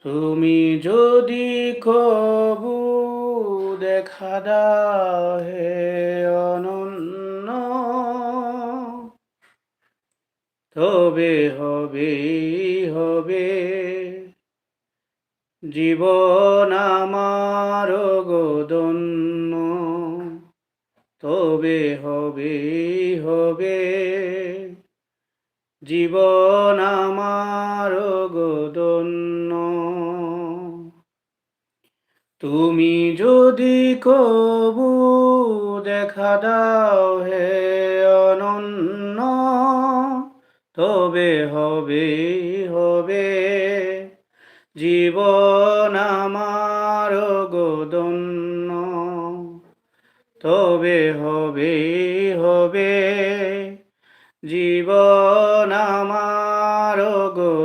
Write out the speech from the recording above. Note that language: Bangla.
তুমি যদি কবু দেখা দাও হে অনন্য, তবে হবে হবে জীবন আমার গো-ধন্য, তবে হবে হবে জীবন আমার গো-ধন্য। তুমি যদি কবু দেখা দাও হে অনন্য, তবে হবে হবে জীবন আমার গো-ধন্য, তবে হবে হবে জীবন আমার গো-ধন্য।